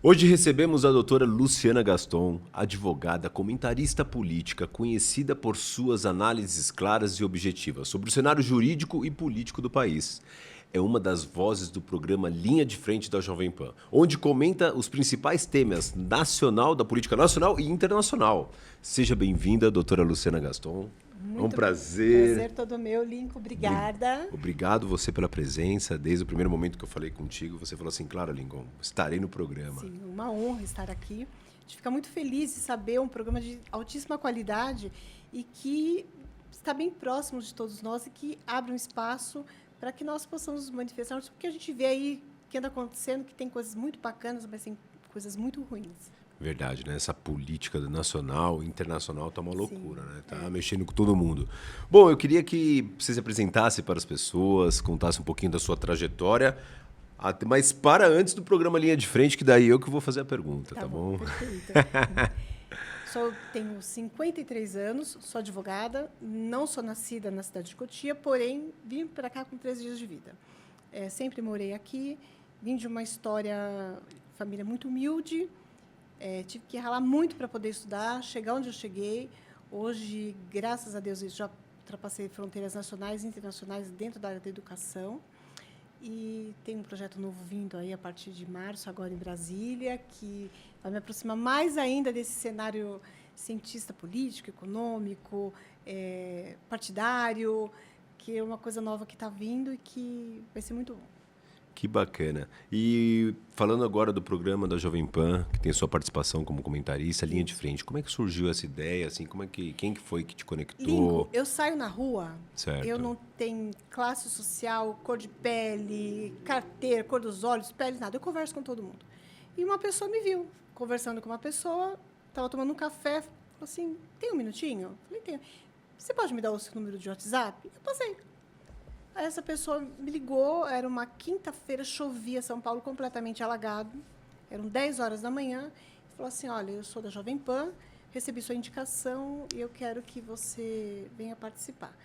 Hoje recebemos a doutora Luciana Gaston, advogada, comentarista política, conhecida por suas análises claras e objetivas sobre o cenário jurídico e político do país. É uma das vozes do programa Linha de Frente da Jovem Pan, onde comenta os principais temas da política nacional e internacional. Seja bem-vinda, doutora Luciana Gaston. É um Muito prazer. prazer todo meu, Lincoln. Obrigada. Obrigado você pela presença. Desde o primeiro momento que eu falei contigo, você falou assim, claro, Lincoln, estarei no programa. Sim, uma honra estar aqui. A gente fica muito feliz de saber um programa de altíssima qualidade e que está bem próximo de todos nós e que abre um espaço para que nós possamos nos manifestar, porque a gente vê aí que anda acontecendo, que tem coisas muito bacanas, mas tem coisas muito ruins. Verdade, né? Essa política nacional, internacional tá uma loucura, Sim, né? Tá mexendo com todo mundo. Bom, eu queria que você se apresentasse para as pessoas, contasse um pouquinho da sua trajetória, mas para antes do programa Linha de Frente, que daí eu que vou fazer a pergunta, tá bom? Perfeito. Tenho 53 anos, sou advogada, não sou nascida na cidade de Cotia, porém vim para cá com 13 dias de vida. Sempre morei aqui, vim de uma família muito humilde, tive que ralar muito para poder estudar, chegar onde eu cheguei. Hoje, graças a Deus, eu já ultrapassei fronteiras nacionais e internacionais dentro da área da educação. E tem um projeto novo vindo aí a partir de março, agora em Brasília, que vai me aproximar mais ainda desse cenário cientista político, econômico, partidário, que é uma coisa nova que está vindo e que vai ser muito bom. Que bacana. E falando agora do programa da Jovem Pan, que tem sua participação como comentarista, Linha de Frente, como é que surgiu essa ideia? Assim, quem que foi que te conectou? Lincoln, eu saio na rua, Certo. eu não tenho classe social, cor de pele, carteira, cor dos olhos, pele, nada. Eu converso com todo mundo. E uma pessoa me viu conversando com uma pessoa, estava tomando um café, falou assim, tem um minutinho? Eu falei, tenho. Você pode me dar o seu número de WhatsApp? Eu passei. Aí essa pessoa me ligou, era uma quinta-feira, chovia, São Paulo completamente alagado, eram 10 horas da manhã, e falou assim, olha, eu sou da Jovem Pan, recebi sua indicação e eu quero que você venha participar.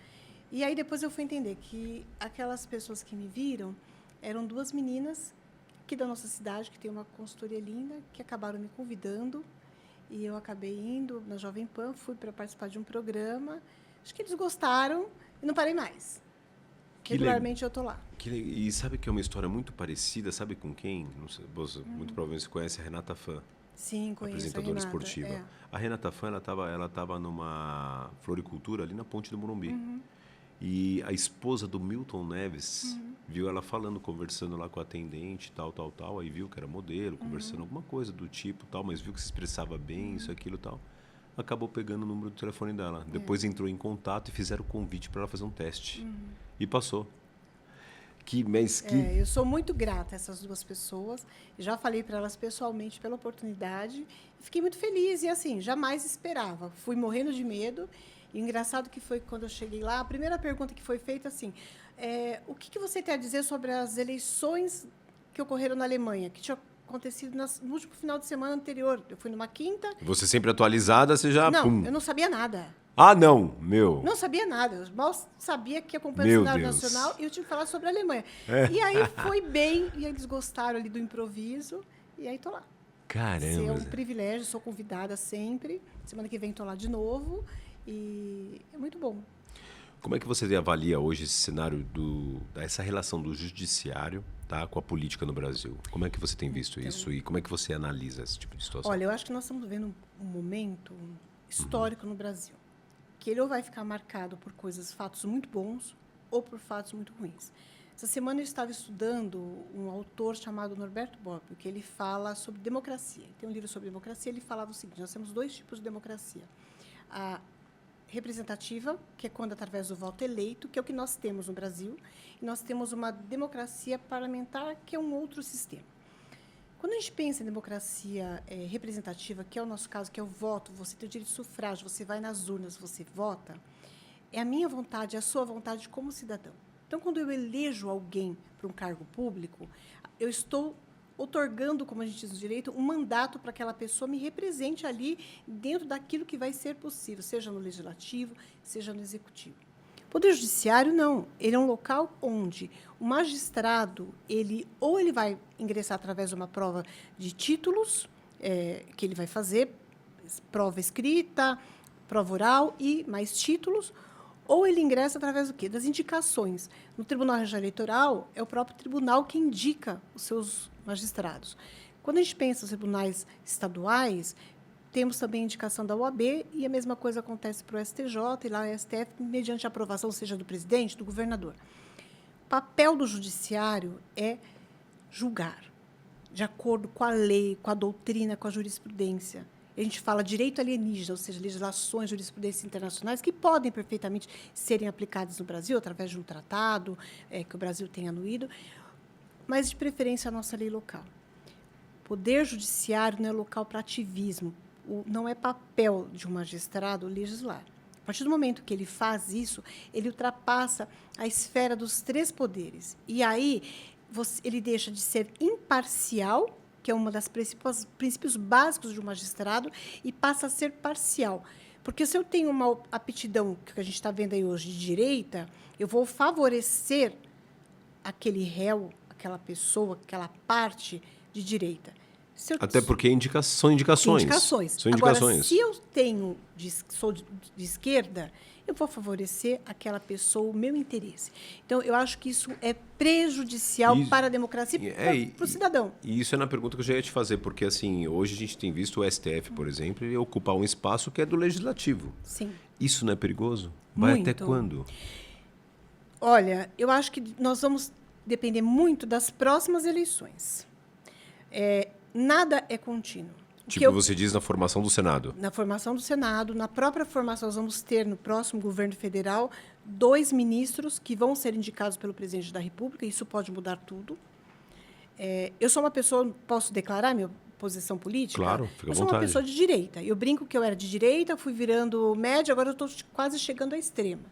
E aí depois eu fui entender que aquelas pessoas que me viram eram duas meninas aqui da nossa cidade, que tem uma consultoria linda, que acabaram me convidando, e eu acabei indo na Jovem Pan, fui para participar de um programa, acho que eles gostaram e não parei mais. Regularmente eu estou lá. E sabe que é uma história muito parecida, sabe com quem? Não sei, muito provavelmente você conhece a Renata Fã. Sim, conheço apresentadora a Renata, esportiva. A Renata Fã, ela tava numa floricultura ali na Ponte do Morumbi. E a esposa do Milton Neves viu ela falando, conversando lá com a atendente, tal. Aí viu que era modelo, conversando alguma coisa do tipo, tal, mas viu que se expressava bem, isso, aquilo, tal. Acabou pegando o número do telefone dela. Depois entrou em contato e fizeram o convite para ela fazer um teste. E passou. Eu sou muito grata a essas duas pessoas. Já falei para elas pessoalmente pela oportunidade. Fiquei muito feliz e, assim, jamais esperava. Fui morrendo de medo. E o engraçado que foi que quando eu cheguei lá, a primeira pergunta que foi feita, assim, o que você tem a dizer sobre as eleições que ocorreram na Alemanha, que tinha acontecido no último final de semana anterior? Eu fui numa quinta. Você sempre atualizada, você já... Não, eu não sabia nada. Ah, não, meu. Não sabia nada. Eu mal sabia que acompanhava o cenário nacional e eu tive que falar sobre a Alemanha. E aí foi bem, e eles gostaram ali do improviso, e aí estou lá. Caramba. É um privilégio, sou convidada sempre. Semana que vem estou lá de novo, e é muito bom. Como é que você avalia hoje esse cenário, essa relação do judiciário, tá, com a política no Brasil? Como é que você tem visto isso e como é que você analisa esse tipo de situação? Olha, eu acho que nós estamos vivendo um momento histórico no Brasil, que ele ou vai ficar marcado por fatos muito bons ou por fatos muito ruins. Essa semana eu estava estudando um autor chamado Norberto Bobbio, que ele fala sobre democracia. Tem um livro sobre democracia, ele falava o seguinte, nós temos dois tipos de democracia. A representativa, que é quando através do voto eleito, que é o que nós temos no Brasil, e nós temos uma democracia parlamentar, que é um outro sistema. Quando a gente pensa em democracia representativa, que é o nosso caso, que é o voto, você tem o direito de sufrágio, você vai nas urnas, você vota, é a minha vontade, é a sua vontade como cidadão. Então, quando eu elejo alguém para um cargo público, eu estou outorgando, como a gente diz no direito, um mandato para que aquela pessoa me represente ali dentro daquilo que vai ser possível, seja no legislativo, seja no executivo. Poder Judiciário, não. Ele é um local onde o magistrado, ou ele vai ingressar através de uma prova de títulos, que ele vai fazer, prova escrita, prova oral e mais títulos, ou ele ingressa através do quê? Das indicações. No Tribunal Regional Eleitoral, é o próprio tribunal que indica os seus magistrados. Quando a gente pensa nos tribunais estaduais, temos também a indicação da OAB, e a mesma coisa acontece para o STJ e lá o STF, mediante a aprovação, seja do presidente, do governador. O papel do judiciário é julgar, de acordo com a lei, com a doutrina, com a jurisprudência. A gente fala direito alienígena, ou seja, legislações, jurisprudências internacionais que podem perfeitamente serem aplicadas no Brasil, através de um tratado que o Brasil tenha anuído, mas, de preferência, a nossa lei local. O poder judiciário não é local para ativismo, não é papel de um magistrado legislar. A partir do momento que ele faz isso, ele ultrapassa a esfera dos 3 poderes. E aí ele deixa de ser imparcial, que é uma das princípios básicos de um magistrado, e passa a ser parcial. Porque se eu tenho uma aptidão, que a gente está vendo aí hoje, de direita, eu vou favorecer aquele réu, aquela pessoa, aquela parte de direita. Até porque são indicações. São indicações. Agora, se eu sou de esquerda, eu vou favorecer aquela pessoa, o meu interesse. Então, eu acho que isso é prejudicial para a democracia e para o cidadão. E isso é na pergunta que eu já ia te fazer, porque assim, hoje a gente tem visto o STF, por exemplo, ele ocupar um espaço que é do legislativo. Sim. Isso não é perigoso? Vai Muito. até quando? Olha, eu acho que nós vamos depender muito das próximas eleições. Nada é contínuo. Você diz na formação do Senado. Na formação do Senado, na própria formação, nós vamos ter, no próximo governo federal, 2 ministros que vão ser indicados pelo presidente da República, e isso pode mudar tudo. Eu sou uma pessoa, posso declarar minha posição política? Claro, fica à vontade. Eu sou uma pessoa de direita. Eu brinco que eu era de direita, fui virando média, agora eu estou quase chegando à extrema.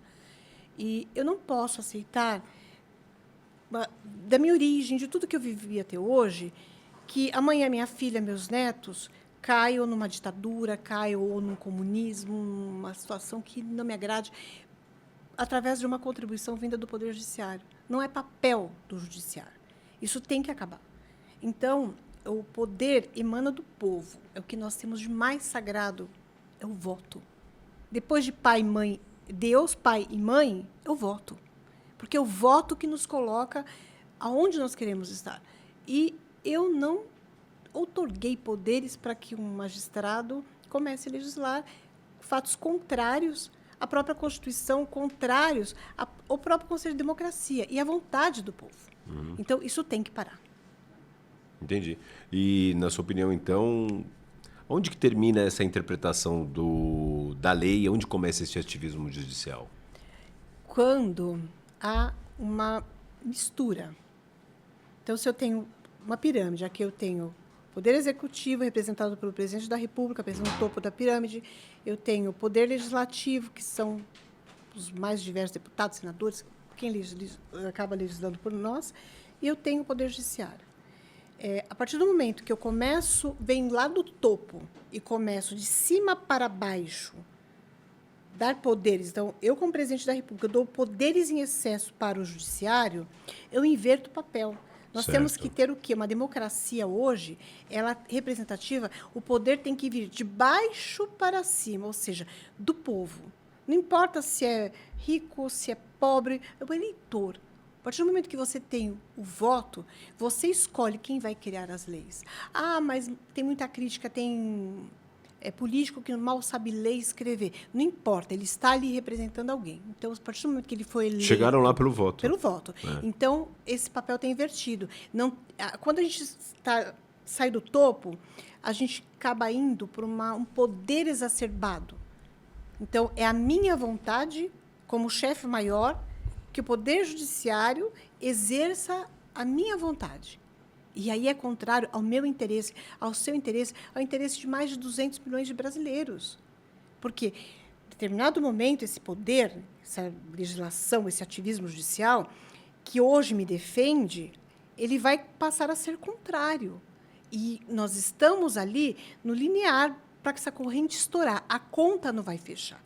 E eu não posso aceitar, da minha origem, de tudo que eu vivi até hoje, que amanhã minha filha, meus netos, caiam numa ditadura, caiam ou num comunismo, numa situação que não me agrade, através de uma contribuição vinda do Poder Judiciário. Não é papel do Judiciário. Isso tem que acabar. Então, o poder emana do povo. É o que nós temos de mais sagrado, é o voto. Depois de pai e mãe, Deus, pai e mãe, é o voto. Porque é o voto que nos coloca aonde nós queremos estar. E eu não outorguei poderes para que um magistrado comece a legislar fatos contrários à própria Constituição, contrários ao próprio Conselho de Democracia e à vontade do povo. Então, isso tem que parar. Entendi. E, na sua opinião, então, onde que termina essa interpretação da lei e onde começa esse ativismo judicial? Quando há uma mistura. Então, se eu tenho uma pirâmide, aqui eu tenho Poder Executivo, representado pelo Presidente da República, pensando no topo da pirâmide. Eu tenho o Poder Legislativo, que são os mais diversos deputados, senadores, quem acaba legislando por nós. E eu tenho o Poder Judiciário. A partir do momento que eu venho lá do topo e começo de cima para baixo, dar poderes. Então, eu, como Presidente da República, dou poderes em excesso para o Judiciário, eu inverto o papel. Nós temos que ter o quê? Uma democracia hoje, ela representativa, o poder tem que vir de baixo para cima, ou seja, do povo. Não importa se é rico, se é pobre, é o eleitor. A partir do momento que você tem o voto, você escolhe quem vai criar as leis. Mas tem muita crítica, tem político que mal sabe ler e escrever. Não importa, ele está ali representando alguém. Então, a partir do momento que ele foi eleito... Chegaram lá pelo voto. Pelo voto. Então, esse papel está invertido. Quando a gente sai do topo, a gente acaba indo para um poder exacerbado. Então, é a minha vontade, como chefe maior, que o Poder Judiciário exerça a minha vontade. E aí é contrário ao meu interesse, ao seu interesse, ao interesse de mais de 200 milhões de brasileiros. Porque, em determinado momento, esse poder, essa legislação, esse ativismo judicial, que hoje me defende, ele vai passar a ser contrário. E nós estamos ali no linear para que essa corrente estourar. A conta não vai fechar.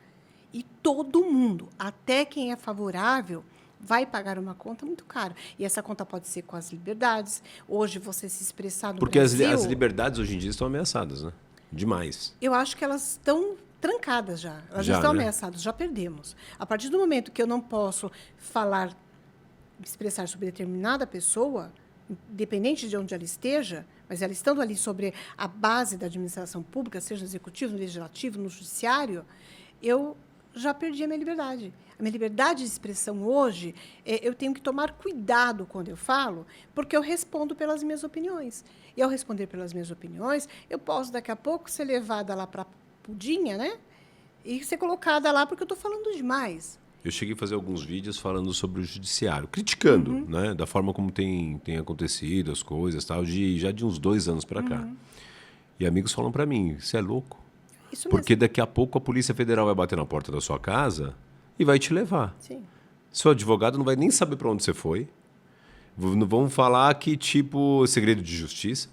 E todo mundo, até quem é favorável, vai pagar uma conta muito cara. E essa conta pode ser com as liberdades. Hoje, você se expressar no Porque Brasil... as liberdades hoje em dia estão ameaçadas, né? Demais. Eu acho que elas estão trancadas já. Elas Já, estão né? ameaçadas, já perdemos. A partir do momento que eu não posso falar, expressar sobre determinada pessoa, independente de onde ela esteja, mas ela estando ali sobre a base da administração pública, seja no executivo, no legislativo, no judiciário, eu já perdi a minha liberdade. A minha liberdade de expressão hoje, eu tenho que tomar cuidado quando eu falo, porque eu respondo pelas minhas opiniões. E, ao responder pelas minhas opiniões, eu posso, daqui a pouco, ser levada lá para a pudinha, né? E ser colocada lá porque eu estou falando demais. Eu cheguei a fazer alguns vídeos falando sobre o judiciário, criticando, né, da forma como tem acontecido as coisas, tal, já de uns 2 anos para cá. E amigos falam para mim, você é louco? Isso Porque mesmo. daqui a pouco a Polícia Federal vai bater na porta da sua casa e vai te levar. Sim. Seu advogado não vai nem saber para onde você foi. Vão falar que, tipo, segredo de justiça,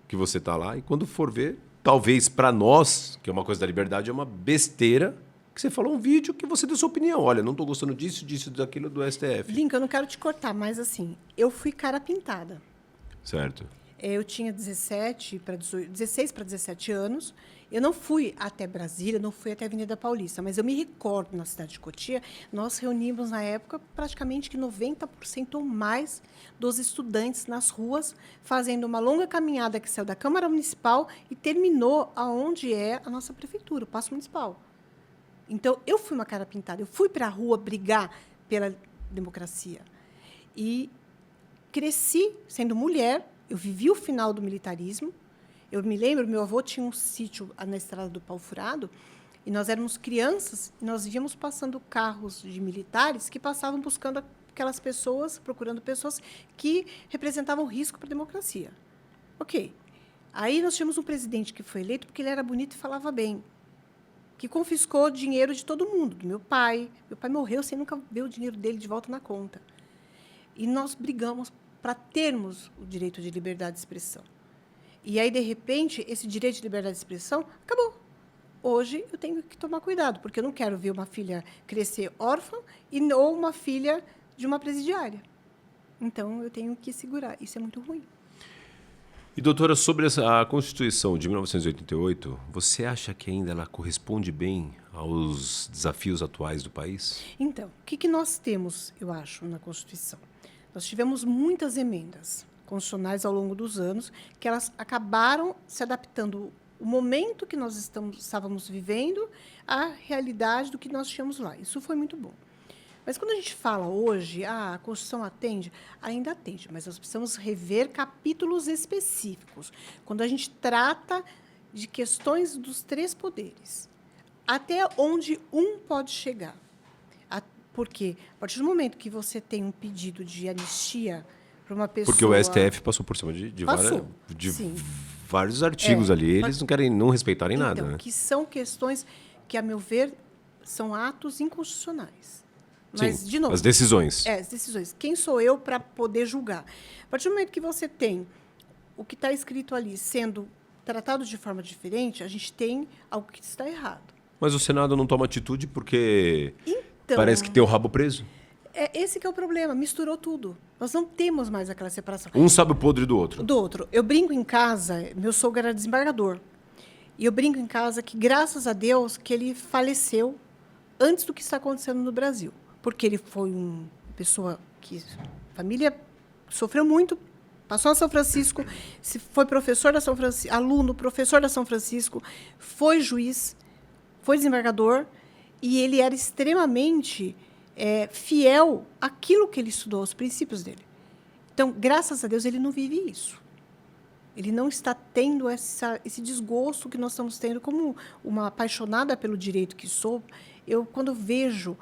que você está lá. E quando for ver, talvez para nós, que é uma coisa da liberdade, é uma besteira que você falou um vídeo que você deu sua opinião. Olha, não estou gostando disso, daquilo do STF. Lincoln, eu não quero te cortar, mas assim, eu fui cara pintada. Certo. Eu tinha 16 para 17 anos. Eu não fui até Brasília, não fui até a Avenida Paulista, mas eu me recordo, na cidade de Cotia, nós reunimos, na época, praticamente que 90% ou mais dos estudantes nas ruas, fazendo uma longa caminhada que saiu da Câmara Municipal e terminou aonde é a nossa prefeitura, o Paço Municipal. Então, eu fui uma cara pintada, eu fui para a rua brigar pela democracia. E cresci sendo mulher, eu vivi o final do militarismo. Eu me lembro, meu avô tinha um sítio na estrada do Pau Furado, e nós éramos crianças, e nós víamos passando carros de militares que passavam buscando aquelas pessoas, procurando pessoas que representavam risco para a democracia. Ok. Aí nós tínhamos um presidente que foi eleito porque ele era bonito e falava bem, que confiscou dinheiro de todo mundo, do meu pai. Meu pai morreu sem nunca ver o dinheiro dele de volta na conta. E nós brigamos para termos o direito de liberdade de expressão. E aí, de repente, esse direito de liberdade de expressão acabou. Hoje, eu tenho que tomar cuidado, porque eu não quero ver uma filha crescer órfã ou uma filha de uma presidiária. Então, eu tenho que segurar. Isso é muito ruim. E, doutora, sobre a Constituição de 1988, você acha que ainda ela corresponde bem aos desafios atuais do país? Então, o que nós temos, eu acho, na Constituição? Nós tivemos muitas emendas constitucionais ao longo dos anos, que elas acabaram se adaptando o momento que nós estávamos vivendo à realidade do que nós tínhamos lá. Isso foi muito bom. Mas quando a gente fala hoje, a Constituição atende, ainda atende, mas nós precisamos rever capítulos específicos. Quando a gente trata de questões dos 3 poderes, até onde um pode chegar. Porque, a partir do momento que você tem um pedido de anistia para uma pessoa... Porque o STF passou por cima de vários artigos ali. Eles não querem não respeitarem nada. Né? Que são questões que, a meu ver, são atos inconstitucionais. Mas, sim, de novo... as decisões. As decisões. Quem sou eu para poder julgar? A partir do momento que você tem o que está escrito ali sendo tratado de forma diferente, a gente tem algo que está errado. Mas o Senado não toma atitude porque Então, parece que tem o rabo preso. Esse que é o problema, misturou tudo. Nós não temos mais aquela separação. Um sabe o podre do outro. Do outro. Eu brinco em casa, meu sogro era desembargador, e eu brinco em casa que, graças a Deus, que ele faleceu antes do que está acontecendo no Brasil. Porque ele foi uma pessoa que a família sofreu muito, passou na São Francisco, foi professor da São Francisco, aluno, professor da São Francisco, foi juiz, foi desembargador, e ele era extremamente fiel àquilo que ele estudou, aos princípios dele. Então, graças a Deus, ele não vive isso. Ele não está tendo esse desgosto que nós estamos tendo. Como uma apaixonada pelo direito que sou, quando eu vejo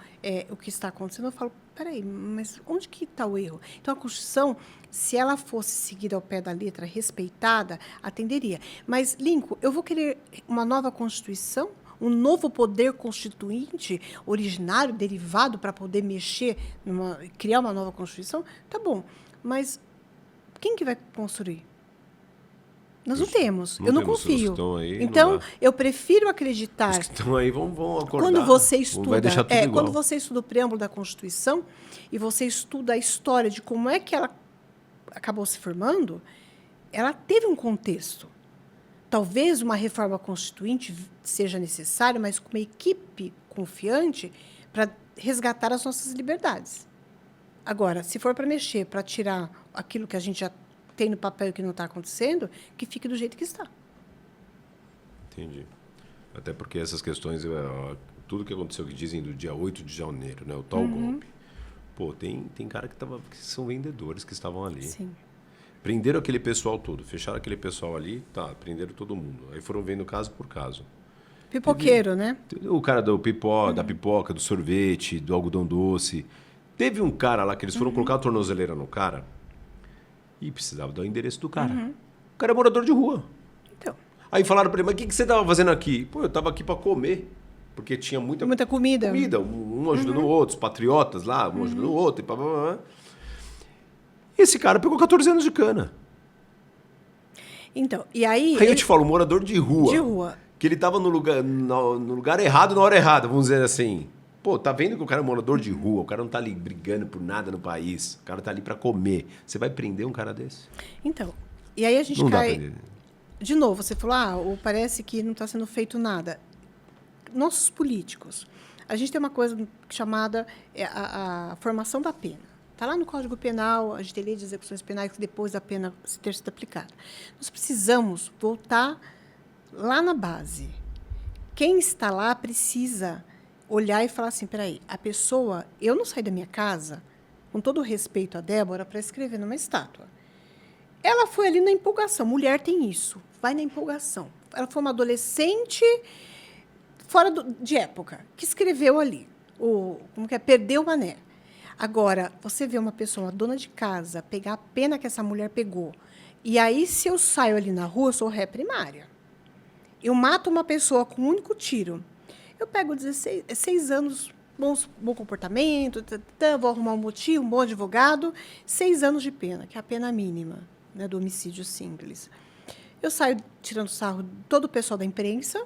o que está acontecendo, eu falo, peraí, mas onde que está o erro? Então, a Constituição, se ela fosse seguida ao pé da letra, respeitada, atenderia. Mas, Lincoln, eu vou querer uma nova Constituição? Um novo poder constituinte, originário, derivado, para poder mexer, criar uma nova Constituição? Tá bom, mas quem que vai construir? Nós não temos. Não Eu não temos. Os que confio. estão aí, Então, não dá. eu prefiro acreditar. Os que estão aí vão acordar. Quando você estuda, vai deixar tudo igual. quando você estuda o preâmbulo da Constituição e você estuda a história de como é que ela acabou se formando, ela teve um contexto. Talvez uma reforma constituinte seja necessária, mas com uma equipe confiante para resgatar as nossas liberdades. Agora, se for para mexer, para tirar aquilo que a gente já tem no papel e que não está acontecendo, que fique do jeito que está. Entendi. Até porque essas questões, tudo que aconteceu, que dizem do dia 8 de janeiro, né, o tal golpe. Pô, tem cara que são vendedores que estavam ali. Sim. Prenderam aquele pessoal todo, fecharam aquele pessoal ali, tá, prenderam todo mundo. Aí foram vendo caso por caso. Pipoqueiro, né? O cara da pipoca, do sorvete, do algodão doce. Teve um cara lá que eles foram colocar a tornozeleira no cara e precisava dar o endereço do cara. O cara é morador de rua. Então, Aí falaram pra ele, mas o que você tava fazendo aqui? Pô, eu tava aqui pra comer. Porque tinha muita comida. Um ajudando o outro, os patriotas lá, um ajudando o outro. E pá, pá, pá. Esse cara pegou 14 anos de cana. Então, e aí... Aí eu te falo, um morador de rua. De rua. Que ele tava no lugar errado na hora errada, vamos dizer assim. Pô, tá vendo que o cara é morador de rua, o cara não tá ali brigando por nada no país, o cara tá ali pra comer. Você vai prender um cara desse? Então, e aí a gente Não dá cai... pra prender. De novo, você falou, parece que não está sendo feito nada. Nossos políticos, a gente tem uma coisa chamada a formação da pena. Está lá no Código Penal, a gente tem lei de execuções penais que depois da pena ter sido aplicada. Nós precisamos voltar lá na base. Quem está lá precisa olhar e falar assim, peraí, a pessoa... Eu não saí da minha casa, com todo o respeito a Débora, para escrever numa estátua. Ela foi ali na empolgação. Mulher tem isso. Vai na empolgação. Ela foi uma adolescente fora de época, que escreveu ali. Perdeu o mané. Agora, você vê uma pessoa, uma dona de casa, pegar a pena que essa mulher pegou. E aí, se eu saio ali na rua, eu sou ré primária. Eu mato uma pessoa com um único tiro. Eu pego 6 anos, bom comportamento, vou arrumar um motivo, um bom advogado, 6 anos de pena, que é a pena mínima, né, do homicídio simples. Eu saio tirando sarro de todo o pessoal da imprensa,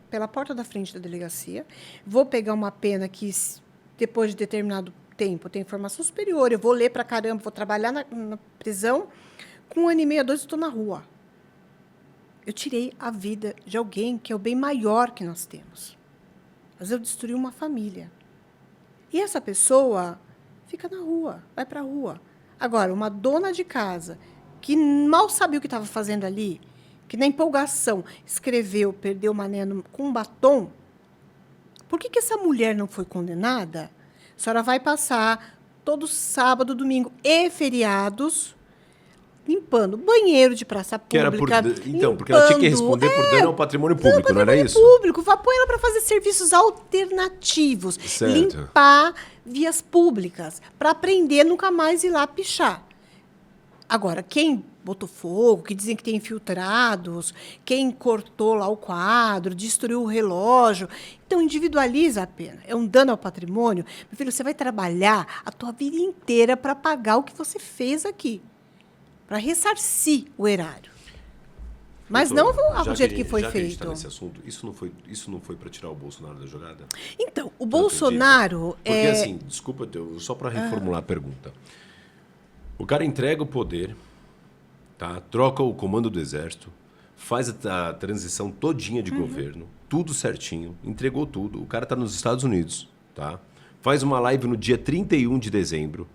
pela porta da frente da delegacia, vou pegar uma pena que, depois de determinado tempo, tem formação superior, eu vou ler para caramba, vou trabalhar na prisão, com 1 ano e meio, 2, eu estou na rua. Eu tirei a vida de alguém que é o bem maior que nós temos. Mas eu destruí uma família. E essa pessoa fica na rua, vai para a rua. Agora, uma dona de casa que mal sabia o que estava fazendo ali, que na empolgação escreveu, perdeu o mané com um batom, por que essa mulher não foi condenada? A senhora vai passar todo sábado, domingo e feriados limpando banheiro de praça pública. Então, porque ela tinha que responder por dano ao patrimônio público, não era isso? Público, põe ela para fazer serviços alternativos. Certo. Limpar vias públicas, para aprender nunca mais ir lá pichar. Agora, quem botou fogo, que dizem que tem infiltrados, quem cortou lá o quadro, destruiu o relógio. Então, individualiza a pena. É um dano ao patrimônio. Meu filho, você vai trabalhar a tua vida inteira para pagar o que você fez aqui, para ressarcir o erário. Mas não do jeito que foi feito. Nesse assunto, isso não foi para tirar o Bolsonaro da jogada? Então, o Bolsonaro... Porque, assim, desculpa, só para reformular a pergunta. O cara entrega o poder, tá? Troca o comando do exército, faz a transição todinha de governo, tudo certinho, entregou tudo. O cara está nos Estados Unidos, tá? Faz uma live no dia 31 de dezembro,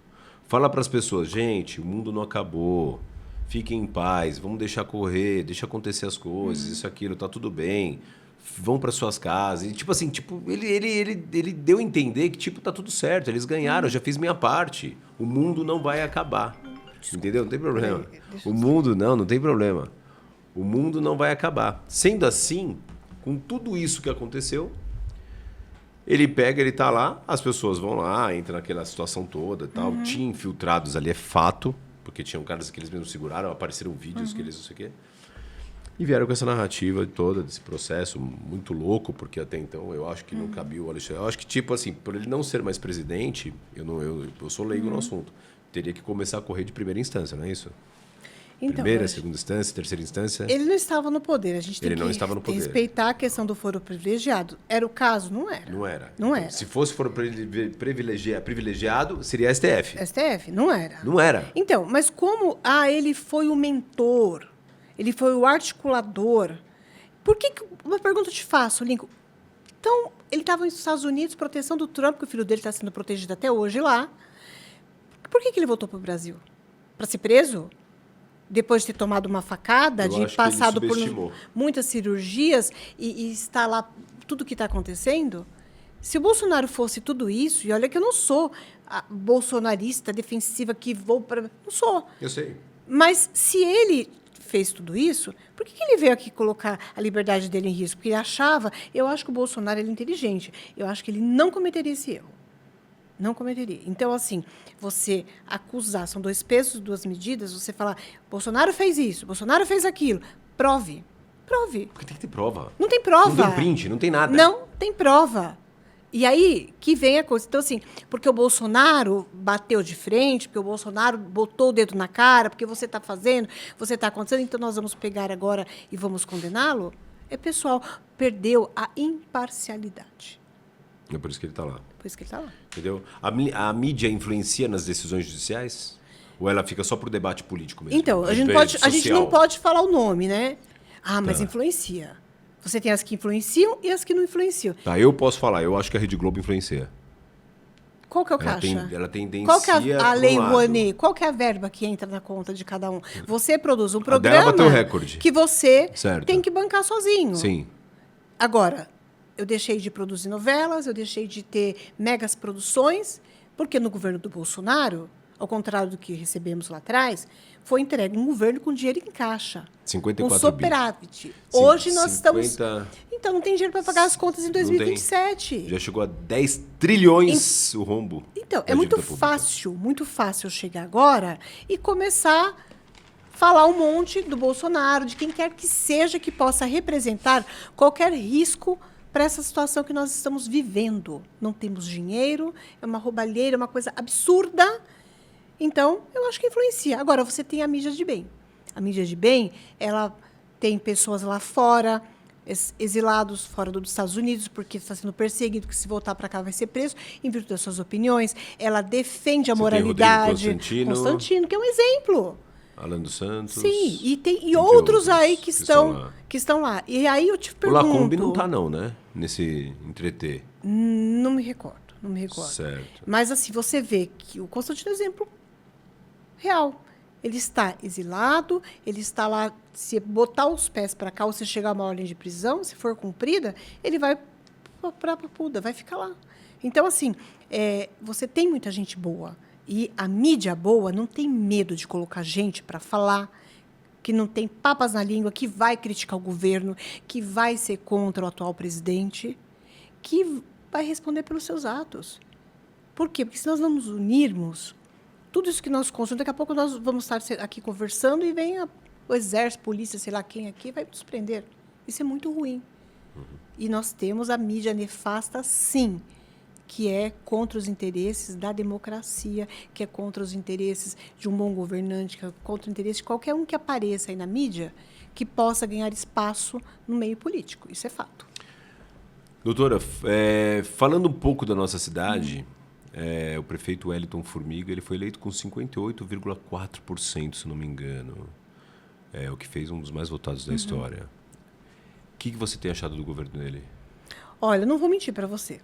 fala para as pessoas, gente, o mundo não acabou, fiquem em paz, vamos deixar correr, deixa acontecer as coisas, isso, aquilo, tá tudo bem, vão para suas casas. E, tipo assim, ele deu a entender que, tipo, tá tudo certo, eles ganharam, eu já fiz minha parte. O mundo não vai acabar. Entendeu? Não tem problema. O mundo, não tem problema. O mundo não vai acabar. Sendo assim, com tudo isso que aconteceu, ele tá lá, as pessoas vão lá, entram naquela situação toda e tal. Tinha infiltrados ali, é fato, porque tinham caras que eles mesmos seguraram, apareceram vídeos que eles não sei o quê. E vieram com essa narrativa toda, desse processo muito louco, porque até então eu acho que não cabia o Alexandre. Eu acho que, tipo assim, por ele não ser mais presidente, eu sou leigo no assunto, teria que começar a correr de primeira instância, não é isso? Então, Primeira, segunda instância, terceira instância? Ele não estava no poder. A gente tem Ele não que estava no poder. respeitar a questão do foro privilegiado. Era o caso? Não era. Não era. Não Então, era. se fosse foro privilegiado, seria STF. STF? Não era. Não era. Então, mas como ele foi o mentor, ele foi o articulador, uma pergunta eu te faço, Lincoln. Então, ele estava nos Estados Unidos, proteção do Trump, que o filho dele está sendo protegido até hoje lá. Por que ele voltou para o Brasil? Para ser preso? Depois de ter tomado uma facada, de passado por muitas cirurgias e estar lá tudo o que está acontecendo? Se o Bolsonaro fosse tudo isso, e olha que eu não sou a bolsonarista defensiva que vou para... Não sou. Eu sei. Mas se ele fez tudo isso, por que ele veio aqui colocar a liberdade dele em risco? Porque ele achava... Eu acho que o Bolsonaro ele é inteligente. Eu acho que ele não cometeria esse erro. Não cometeria. Então, assim, você acusar, são 2 pesos, 2 medidas, você falar, Bolsonaro fez isso, Bolsonaro fez aquilo. Prove. Prove. Porque tem que ter prova. Não tem prova. Não tem print, não tem nada. Não tem prova. E aí que vem a coisa. Então, assim, porque o Bolsonaro bateu de frente, porque o Bolsonaro botou o dedo na cara, porque você está fazendo, você está acontecendo, então nós vamos pegar agora e vamos condená-lo? Pessoal, perdeu a imparcialidade. É por isso que ele está lá. Por isso que ele está lá. Entendeu? A mídia influencia nas decisões judiciais? Ou ela fica só para o debate político mesmo? Então, a gente não pode falar o nome, né? Mas influencia. Você tem as que influenciam e as que não influenciam. Tá, eu posso falar. Eu acho que a Rede Globo influencia. Qual que é o caixa? Ela tendencia Qual que é a lei Rouanet? Qual que é a verba que entra na conta de cada um? Você produz um programa dela bateu recorde. que você Certo. tem que bancar sozinho. Sim. Agora, eu deixei de produzir novelas, eu deixei de ter megas produções, porque no governo do Bolsonaro, ao contrário do que recebemos lá atrás, foi entregue um governo com dinheiro em caixa. 54 com superávit. Hoje nós 50... estamos... Então, não tem dinheiro para pagar as contas em 2027. Já chegou a 10 trilhões o rombo. Então, é muito fácil chegar agora e começar a falar um monte do Bolsonaro, de quem quer que seja que possa representar qualquer risco para essa situação que nós estamos vivendo. Não temos dinheiro, é uma roubalheira, é uma coisa absurda. Então, eu acho que influencia. Agora, você tem a mídia de bem. A mídia de bem, ela tem pessoas lá fora, exilados fora dos Estados Unidos, porque está sendo perseguido, que se voltar para cá vai ser preso, em virtude das suas opiniões. Ela defende a moralidade. Constantino, que é um exemplo. Alan dos Santos. Sim, e outros aí que estão lá. E aí eu te pergunto... O Lacombe não está, não, né? Nesse entreter. Não me recordo. Certo. Mas, assim, você vê que o Constantino é um exemplo real. Ele está exilado, ele está lá, se botar os pés para cá, ou se chegar a uma ordem de prisão, se for cumprida, ele vai para a Papuda, vai ficar lá. Então, assim, você tem muita gente boa. E a mídia boa não tem medo de colocar gente para falar, que não tem papas na língua, que vai criticar o governo, que vai ser contra o atual presidente, que vai responder pelos seus atos. Por quê? Porque se nós não nos unirmos, tudo isso que nós construímos, daqui a pouco nós vamos estar aqui conversando e vem o exército, polícia, sei lá quem aqui, vai nos prender. Isso é muito ruim. E nós temos a mídia nefasta, sim, que é contra os interesses da democracia, que é contra os interesses de um bom governante, que é contra o interesse de qualquer um que apareça aí na mídia que possa ganhar espaço no meio político. Isso é fato. Doutora, falando um pouco da nossa cidade, o prefeito Wellington Formiga ele foi eleito com 58,4%, se não me engano. O que fez um dos mais votados da história. O que você tem achado do governo dele? Olha, eu não vou mentir para você.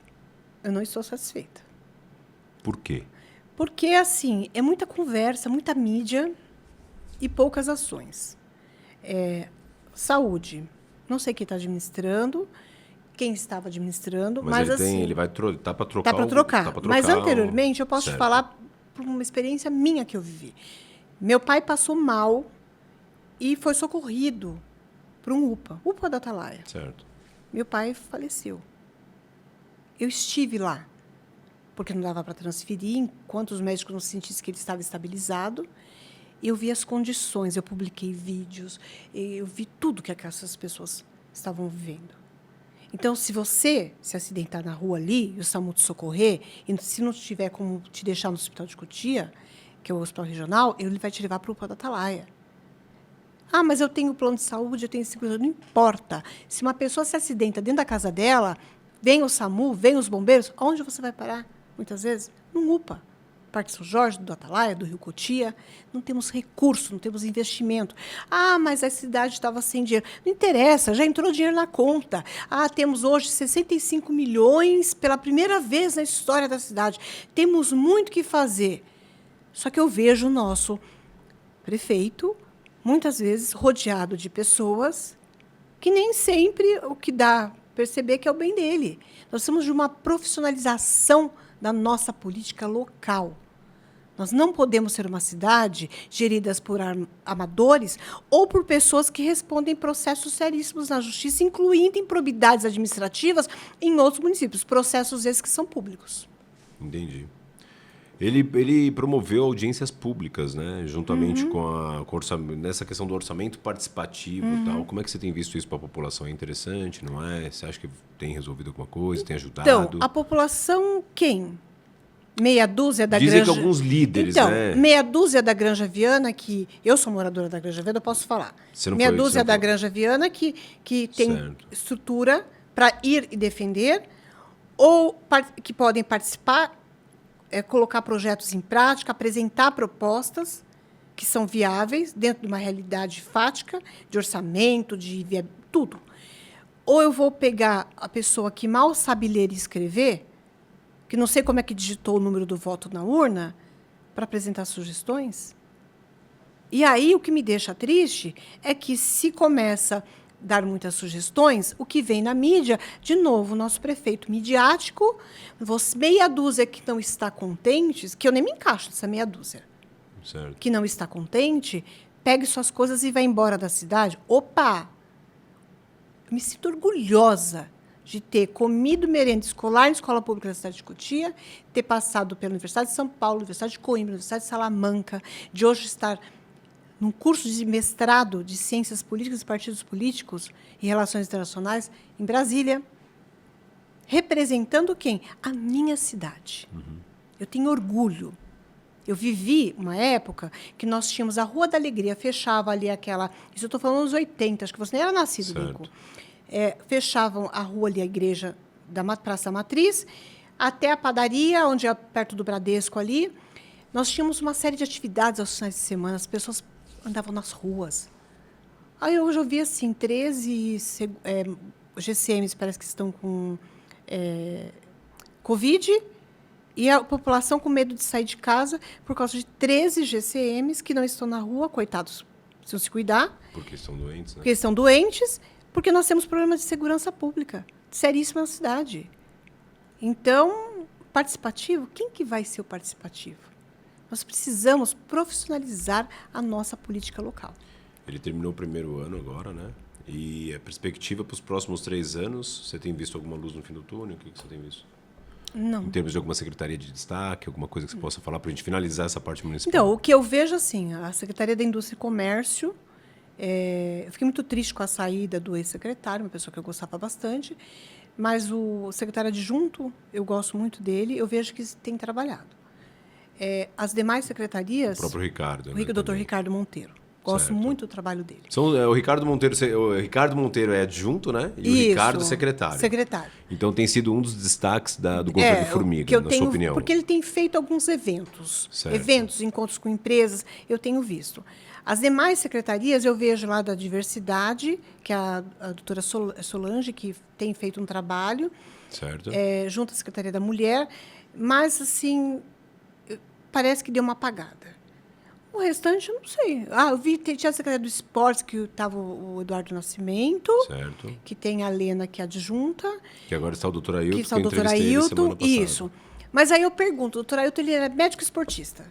Eu não estou satisfeita. Por quê? Porque, assim, é muita conversa, muita mídia e poucas ações. Saúde. Não sei quem está administrando, quem estava administrando, mas assim... Ele vai tá para trocar. Tá para trocar. Mas anteriormente eu posso te falar por uma experiência minha que eu vivi. Meu pai passou mal e foi socorrido por um UPA da Atalaia. Certo. Meu pai faleceu. Eu estive lá, porque não dava para transferir, enquanto os médicos não sentissem que ele estava estabilizado. Eu vi as condições, eu publiquei vídeos, eu vi tudo que essas pessoas estavam vivendo. Então, se você se acidentar na rua ali, e o SAMU te socorrer, e se não tiver como te deixar no hospital de Cotia, que é o hospital regional, ele vai te levar para o UPA da Atalaia. Ah, mas eu tenho plano de saúde, eu tenho segurança. Não importa. Se uma pessoa se acidenta dentro da casa dela, vem o SAMU, vem os bombeiros, onde você vai parar? Muitas vezes, no UPA. Parque São Jorge, do Atalaia, do Rio Cotia. Não temos recurso, não temos investimento. Ah, mas a cidade estava sem dinheiro. Não interessa, já entrou dinheiro na conta. Ah, temos hoje 65 milhões pela primeira vez na história da cidade. Temos muito o que fazer. Só que eu vejo o nosso prefeito, muitas vezes, rodeado de pessoas que nem sempre o que dá perceber que é o bem dele. Nós temos de uma profissionalização da nossa política local. Nós não podemos ser uma cidade gerida por amadores ou por pessoas que respondem processos seríssimos na justiça, incluindo improbidades administrativas em outros municípios, processos esses que são públicos. Entendi. Ele promoveu audiências públicas, né? Juntamente com nessa questão do orçamento participativo e tal. Como é que você tem visto isso para a população? É interessante, não é? Você acha que tem resolvido alguma coisa, tem ajudado? Então, a população, quem? Meia dúzia da Dizem Granja... que alguns líderes, então, né? Meia dúzia da Granja Viana, que... Eu sou moradora da Granja Viana, eu posso falar. Meia dúzia da Granja Viana que tem estrutura para ir e defender, ou que podem participar, colocar projetos em prática, apresentar propostas que são viáveis dentro de uma realidade fática, de orçamento, de tudo. Ou eu vou pegar a pessoa que mal sabe ler e escrever, que não sei como é que digitou o número do voto na urna, para apresentar sugestões. E aí, o que me deixa triste é que, se começa a dar muitas sugestões, o que vem na mídia, de novo, o nosso prefeito midiático, meia dúzia que não está contente, que eu nem me encaixo nessa meia dúzia, certo, que não está contente, pegue suas coisas e vai embora da cidade. Opa! Eu me sinto orgulhosa de ter comido merenda escolar em escola pública da cidade de Cotia, ter passado pela Universidade de São Paulo, Universidade de Coimbra, Universidade de Salamanca, de hoje estar num curso de mestrado de Ciências Políticas e Partidos Políticos e Relações Internacionais em Brasília, representando quem? A minha cidade. Eu tenho orgulho. Eu vivi uma época que nós tínhamos a Rua da Alegria, fechava ali aquela... Isso eu estou falando nos 80, acho que você nem era nascido, Nico. Fechavam a rua ali, a igreja da Praça da Matriz, até a padaria, onde é perto do Bradesco ali. Nós tínhamos uma série de atividades aos finais de semana, as pessoas andavam nas ruas. Aí hoje eu vi assim, 13 GCMs parece que estão com Covid, e a população com medo de sair de casa por causa de 13 GCMs que não estão na rua, coitados, precisam se cuidar. Porque estão doentes, né? Porque estão doentes, porque nós temos problemas de segurança pública seríssima na cidade. Então, participativo, quem que vai ser o participativo? Nós precisamos profissionalizar a nossa política local. Ele terminou o primeiro ano agora, né? E a perspectiva para os próximos 3 anos, você tem visto alguma luz no fim do túnel? O que você tem visto? Não. Em termos de alguma secretaria de destaque, alguma coisa que você possa falar para a gente finalizar essa parte municipal? Então, o que eu vejo, assim, a Secretaria da Indústria e Comércio, eu fiquei muito triste com a saída do ex-secretário, uma pessoa que eu gostava bastante, mas o secretário adjunto, eu gosto muito dele, eu vejo que tem trabalhado. As demais secretarias... O próprio Ricardo. O doutor Ricardo Monteiro. Gosto muito do trabalho dele. O Ricardo Monteiro é adjunto, né? E o Ricardo secretário. Secretário. Então tem sido um dos destaques do governo Formiga, na sua opinião. Porque ele tem feito alguns eventos. Certo. Eventos, encontros com empresas, eu tenho visto. As demais secretarias, eu vejo lá da diversidade, que é a doutora Solange, que tem feito um trabalho. Certo. Junto à Secretaria da Mulher. Mas, assim, parece que deu uma apagada. O restante, eu não sei. Eu vi, tinha a Secretaria do Esporte, que estava o Eduardo Nascimento. Certo. Que tem a Lena, que é adjunta. Que agora está o doutor Ailton. Que está o doutor Ailton, isso. Mas aí eu pergunto, o doutor Ailton, ele era médico esportista.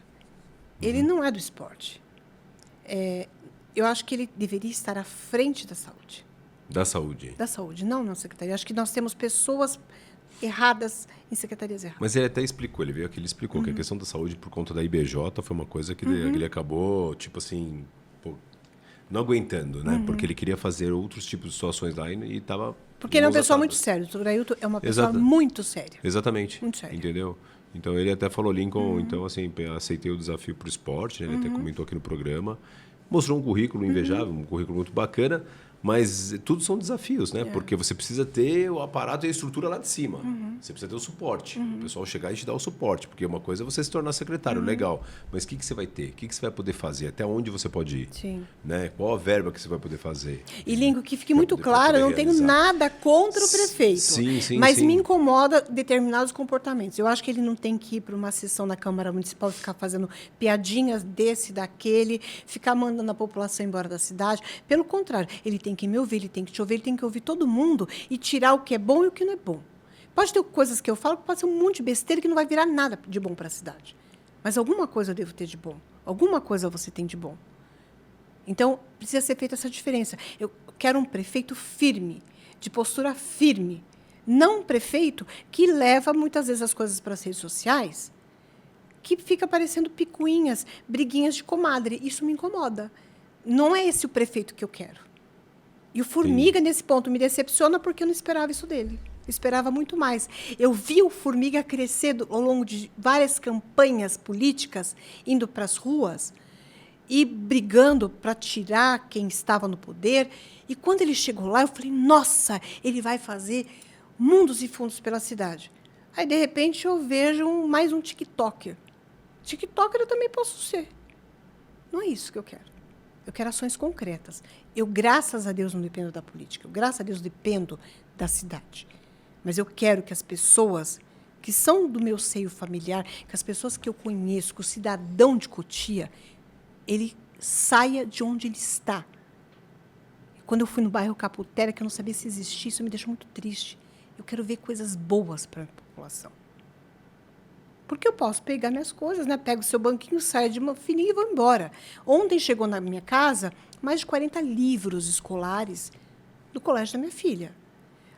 Ele não é do esporte. Eu acho que ele deveria estar à frente da saúde. Da saúde? Da saúde, não na secretaria. Acho que nós temos pessoas erradas em secretarias erradas. Mas ele até explicou, ele veio aqui, ele explicou que a questão da saúde por conta da IBJ foi uma coisa que ele acabou, tipo assim, não aguentando, né? Porque ele queria fazer outros tipos de situações lá e estava... Porque ele é uma pessoa muito séria. O doutor Ailton é uma pessoa muito séria. Exatamente. Muito séria. Entendeu? Então, ele até falou, Lincoln, então, assim, aceitei o desafio para o esporte, né? Ele até comentou aqui no programa, mostrou um currículo invejável, um currículo muito bacana, mas tudo são desafios, né? Porque você precisa ter o aparato e a estrutura lá de cima. Você precisa ter o suporte. O pessoal chegar e te dar o suporte. Porque uma coisa é você se tornar secretário, legal. Mas o que você vai ter? O que você vai poder fazer? Até onde você pode ir? Sim. Né? Qual a verba que você vai poder fazer? E, Lingo, que fique muito claro, eu não tenho nada contra o prefeito. Mas me incomoda determinados comportamentos. Eu acho que ele não tem que ir para uma sessão na Câmara Municipal, ficar fazendo piadinhas desse, daquele, ficar mandando a população embora da cidade. Pelo contrário, ele tem que me ouvir, ele tem que te ouvir, ele tem que ouvir todo mundo e tirar o que é bom e o que não é bom. Pode ter coisas que eu falo que pode ser um monte de besteira que não vai virar nada de bom para a cidade. Mas alguma coisa eu devo ter de bom. Alguma coisa você tem de bom. Então, precisa ser feita essa diferença. Eu quero um prefeito firme, de postura firme. Não um prefeito que leva muitas vezes as coisas para as redes sociais, que fica parecendo picuinhas, briguinhas de comadre. Isso me incomoda. Não é esse o prefeito que eu quero. E o Formiga, nesse ponto, me decepciona porque eu não esperava isso dele. Eu esperava muito mais. Eu vi o Formiga crescer ao longo de várias campanhas políticas, indo para as ruas e brigando para tirar quem estava no poder. E quando ele chegou lá, eu falei, nossa, ele vai fazer mundos e fundos pela cidade. Aí, de repente, eu vejo mais um TikToker. TikToker eu também posso ser. Não é isso que eu quero. Eu quero ações concretas. Eu, graças a Deus, não dependo da política. Eu, graças a Deus, dependo da cidade. Mas eu quero que as pessoas que são do meu seio familiar, que as pessoas que eu conheço, que o cidadão de Cotia, ele saia de onde ele está. Quando eu fui no bairro Caputera, que eu não sabia se existia, isso me deixou muito triste. Eu quero ver coisas boas para a população. Porque eu posso pegar minhas coisas, né? Pego o seu banquinho, saio de uma fininha e vou embora. Ontem chegou na minha casa mais de 40 livros escolares do colégio da minha filha.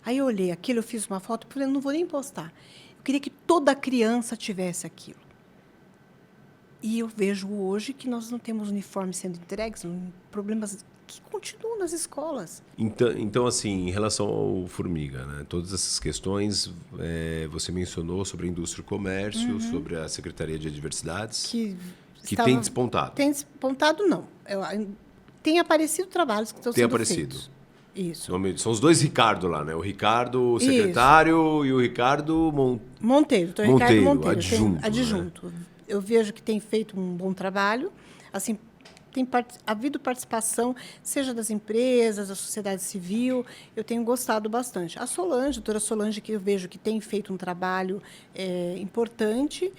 Aí eu olhei aquilo, eu fiz uma foto e falei, não vou nem postar. Eu queria que toda criança tivesse aquilo. E eu vejo hoje que nós não temos uniformes sendo entregues, problemas que continuam nas escolas. Então, assim, em relação ao Formiga, né, todas essas questões, você mencionou sobre a indústria e o comércio, sobre a Secretaria de Adversidades, que tem despontado. Tem despontado, não. Tem aparecido trabalhos que estão sendo feitos. Isso. São os dois Ricardo lá, né? O Ricardo secretário e o Ricardo Monteiro. Então, Monteiro, Ricardo Monteiro, adjunto. Né? Eu vejo que tem feito um bom trabalho. Assim, tem havido participação, seja das empresas, da sociedade civil. Eu tenho gostado bastante. A doutora Solange, que eu vejo que tem feito um trabalho importante,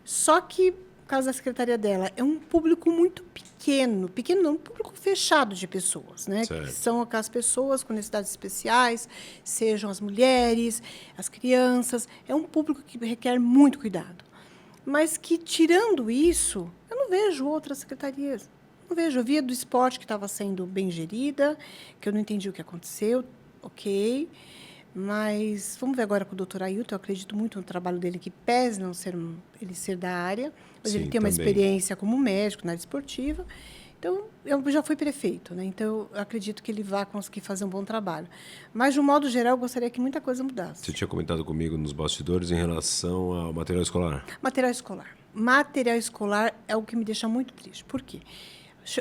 só que, por causa da secretaria dela, é um público muito pequeno não, um público fechado de pessoas, né? Que são aquelas pessoas com necessidades especiais, sejam as mulheres, as crianças. É um público que requer muito cuidado. Mas que, tirando isso, eu não vejo outras secretarias. Não vejo. Eu vi a do esporte, que estava sendo bem gerida, que eu não entendi o que aconteceu, ok. Mas vamos ver agora com o doutor Ailton. Eu acredito muito no trabalho dele, que pese não ser ele ser da área, mas ele tem uma experiência como médico na área esportiva. Então, eu já fui prefeito, né? Então, eu acredito que ele vai conseguir fazer um bom trabalho. Mas, de um modo geral, eu gostaria que muita coisa mudasse. Você tinha comentado comigo nos bastidores em relação ao material escolar. Material escolar. Material escolar é o que me deixa muito triste. Por quê?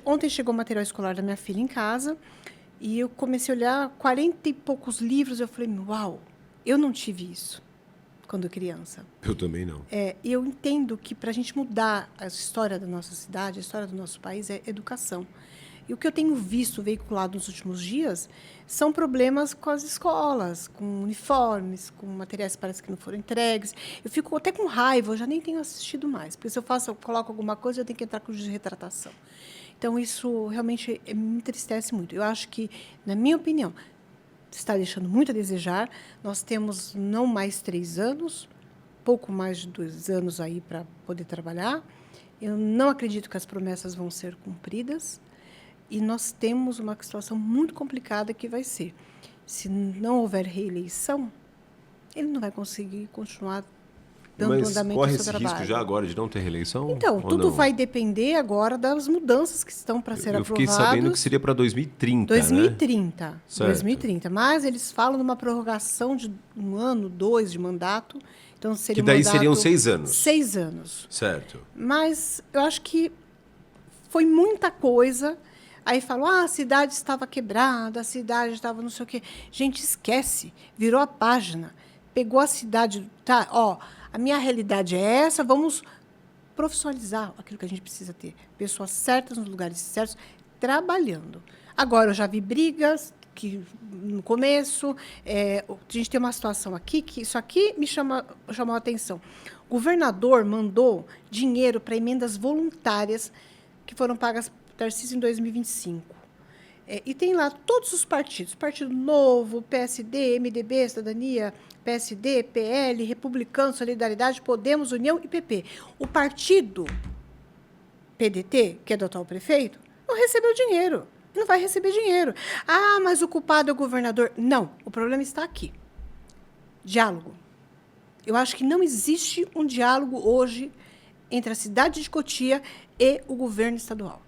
Ontem chegou o material escolar da minha filha em casa e eu comecei a olhar 40 e poucos livros. Eu falei, uau, eu não tive isso quando criança. Eu também não. E eu entendo que, para a gente mudar a história da nossa cidade, a história do nosso país, é educação. E o que eu tenho visto veiculado nos últimos dias são problemas com as escolas, com uniformes, com materiais que parece que não foram entregues. Eu fico até com raiva, eu já nem tenho assistido mais, porque se eu coloco alguma coisa, eu tenho que entrar com juízo de retratação. Então, isso realmente me entristece muito. Eu acho que, na minha opinião, está deixando muito a desejar. Nós temos não mais 3 anos, pouco mais de 2 anos aí para poder trabalhar. Eu não acredito que as promessas vão ser cumpridas. E nós temos uma situação muito complicada que vai ser. Se não houver reeleição, ele não vai conseguir continuar dando andamento ao seu trabalho. Mas corre esse risco já agora de não ter reeleição? Então, tudo vai depender agora das mudanças que estão para ser aprovadas. Eu fiquei sabendo que seria para 2030, 2030, né? Certo. 2030. Mas eles falam de uma prorrogação de 1 ano, 2 de mandato. Então, seria que daí seriam 6 anos. 6 anos. Certo. Mas eu acho que foi muita coisa Aí falam, a cidade estava quebrada, a cidade estava não sei o quê. Gente, esquece. Virou a página. Pegou a cidade. Tá, ó, a minha realidade é essa, vamos profissionalizar aquilo que a gente precisa ter. Pessoas certas nos lugares certos, trabalhando. Agora, eu já vi brigas que no começo, a gente tem uma situação aqui que isso aqui chamou a atenção. O governador mandou dinheiro para emendas voluntárias que foram pagas por Tarcísio em 2025. E tem lá todos os partidos, Partido Novo, PSD, MDB, Cidadania, PSD, PL, Republicano, Solidariedade, Podemos, União e PP. O partido PDT, que é do atual prefeito, não recebeu dinheiro. Não vai receber dinheiro. Ah, mas o culpado é o governador. Não, o problema está aqui. Diálogo. Eu acho que não existe um diálogo hoje entre a cidade de Cotia e o governo estadual.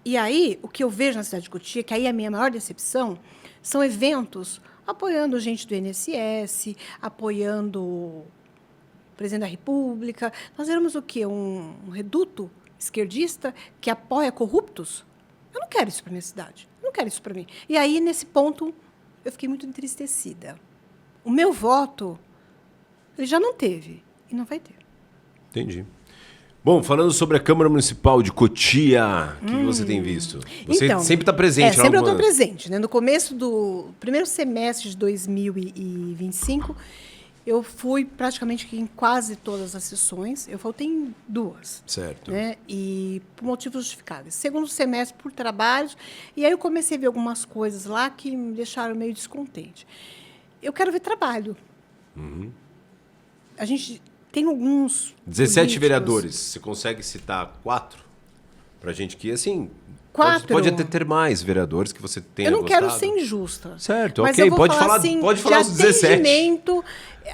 E aí, o que eu vejo na cidade de Cotia, que aí é a minha maior decepção, são eventos apoiando gente do INSS, apoiando o presidente da República. Nós éramos o quê? Um reduto esquerdista que apoia corruptos? Eu não quero isso para minha cidade. Eu não quero isso para mim. E aí, nesse ponto, eu fiquei muito entristecida. O meu voto, ele já não teve e não vai ter. Entendi. Bom, falando sobre a Câmara Municipal de Cotia, o que você tem visto? Você então, sempre está presente. Sempre eu estou presente. Né? No começo do primeiro semestre de 2025, eu fui praticamente em quase todas as sessões. Eu faltei em 2. Certo. Né? E por motivos justificáveis. Segundo semestre, por trabalhos. E aí eu comecei a ver algumas coisas lá que me deixaram meio descontente. Eu quero ver trabalho. A gente tem alguns 17 políticos. vereadores. Você consegue citar 4? Para a gente que, assim... 4. Pode até ter mais vereadores que você tenha gostado. Eu não gostado. quero ser injusta. Certo, mas ok. eu vou Pode falar, assim, pode falar os 17.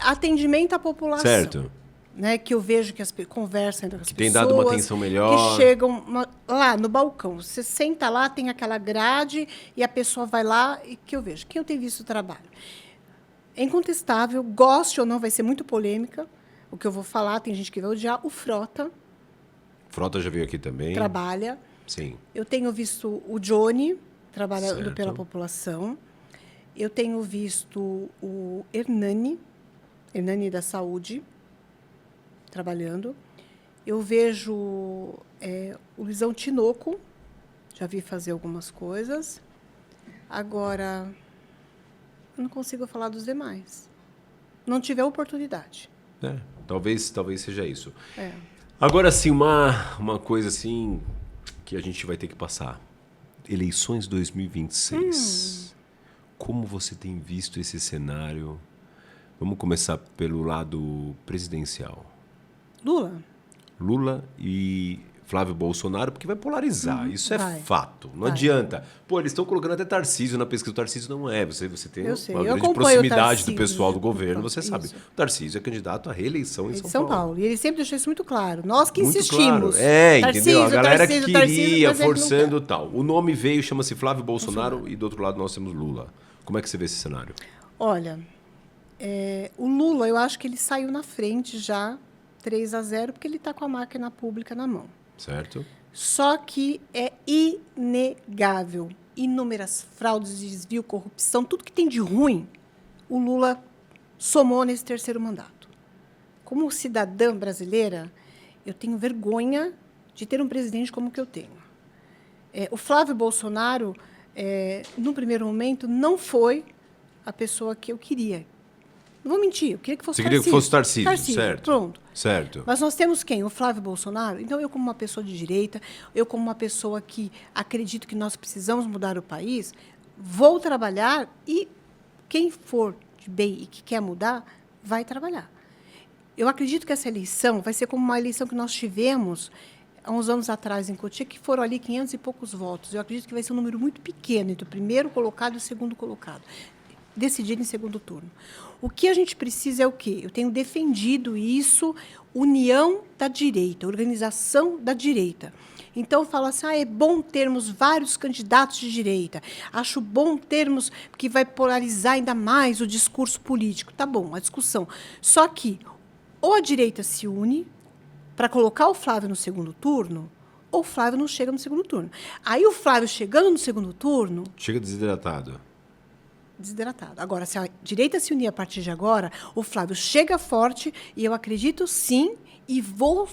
Atendimento à população. Certo. Né, que eu vejo que as conversam com as pessoas. Que tem dado uma atenção melhor. Que chegam lá no balcão. Você senta lá, tem aquela grade e a pessoa vai lá e que eu vejo. Quem eu tenho visto o trabalho? É incontestável, goste ou não, vai ser muito polêmica. O que eu vou falar, tem gente que vai odiar. O Frota. Frota já veio aqui também. Trabalha. Sim. Eu tenho visto o Johnny trabalhando Certo. pela população. Eu tenho visto o Hernani da Saúde, trabalhando. Eu vejo o Luizão Tinoco, já vi fazer algumas coisas. Agora, eu não consigo falar dos demais. Não tive a oportunidade. Talvez seja isso. É. Agora, sim, uma coisa assim que a gente vai ter que passar. Eleições 2026. Como você tem visto esse cenário? Vamos começar pelo lado presidencial. Lula e Flávio Bolsonaro, porque vai polarizar. Isso é fato. Não adianta. Pô, eles estão colocando até Tarcísio na pesquisa. O Tarcísio não é. Você tem uma grande proximidade do pessoal do governo, você sabe. O Tarcísio é candidato à reeleição em São Paulo. E ele sempre deixou isso muito claro. Nós que muito insistimos. Claro. Entendeu? A galera que queria, Tarcísio, forçando tal. O nome veio, chama-se Flávio Bolsonaro, e do outro lado nós temos Lula. Como é que você vê esse cenário? Olha, o Lula, eu acho que ele saiu na frente já, 3-0, porque ele está com a máquina pública na mão. Certo. Só que é inegável. Inúmeras fraudes, desvio, corrupção, tudo que tem de ruim, o Lula somou nesse terceiro mandato. Como cidadã brasileira, eu tenho vergonha de ter um presidente como o que eu tenho. O Flávio Bolsonaro, no primeiro momento, não foi a pessoa que eu queria. Não vou mentir, eu queria que fosse Tarcísio. Você queria que fosse Tarcísio, certo. Pronto. Certo. Mas nós temos quem? O Flávio Bolsonaro? Então, eu como uma pessoa de direita, eu como uma pessoa que acredito que nós precisamos mudar o país, vou trabalhar e quem for de bem e que quer mudar, vai trabalhar. Eu acredito que essa eleição vai ser como uma eleição que nós tivemos há uns anos atrás em Cotia, que foram ali 500 e poucos votos. Eu acredito que vai ser um número muito pequeno entre o primeiro colocado e o segundo colocado, decidido em segundo turno. O que a gente precisa é o quê? Eu tenho defendido isso, união da direita, organização da direita. Então, eu falo assim, é bom termos vários candidatos de direita. Acho bom termos, porque vai polarizar ainda mais o discurso político. Tá bom, a discussão. Só que ou a direita se une para colocar o Flávio no segundo turno, ou o Flávio não chega no segundo turno. Aí o Flávio chegando no segundo turno... Chega desidratado. Desidratado. Agora, se a direita se unir a partir de agora, o Flávio chega forte e eu acredito sim e vou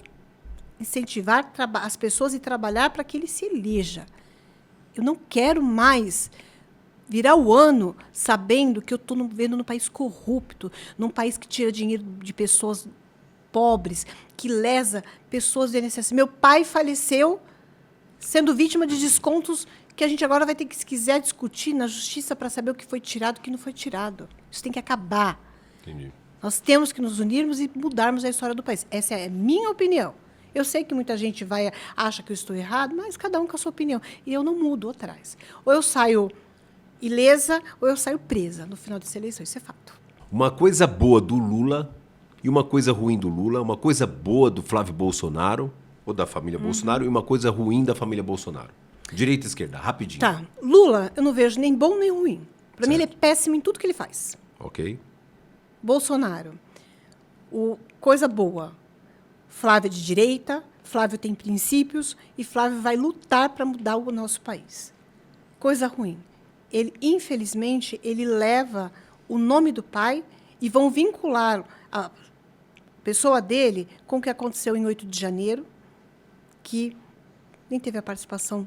incentivar as pessoas a trabalhar para que ele se eleja. Eu não quero mais virar o ano sabendo que eu estou vivendo num país corrupto, num país que tira dinheiro de pessoas pobres, que lesa pessoas de necessidade. Meu pai faleceu sendo vítima de descontos que a gente agora vai ter que, se quiser, discutir na justiça para saber o que foi tirado e o que não foi tirado. Isso tem que acabar. Entendi. Nós temos que nos unirmos e mudarmos a história do país. Essa é a minha opinião. Eu sei que muita gente acha que eu estou errado, mas cada um com a sua opinião. E eu não mudo atrás. Ou eu saio ilesa, ou eu saio presa no final dessa eleição. Isso é fato. Uma coisa boa do Lula e uma coisa ruim do Lula, uma coisa boa do Flávio Bolsonaro, ou da família Bolsonaro, e uma coisa ruim da família Bolsonaro. Direita e esquerda, rapidinho. Tá. Lula, eu não vejo nem bom nem ruim. Para mim, ele é péssimo em tudo que ele faz. Ok. Bolsonaro. Coisa boa. Flávio é de direita, Flávio tem princípios e Flávio vai lutar para mudar o nosso país. Coisa ruim. Ele, infelizmente, ele leva o nome do pai e vão vincular a pessoa dele com o que aconteceu em 8 de janeiro, que nem teve a participação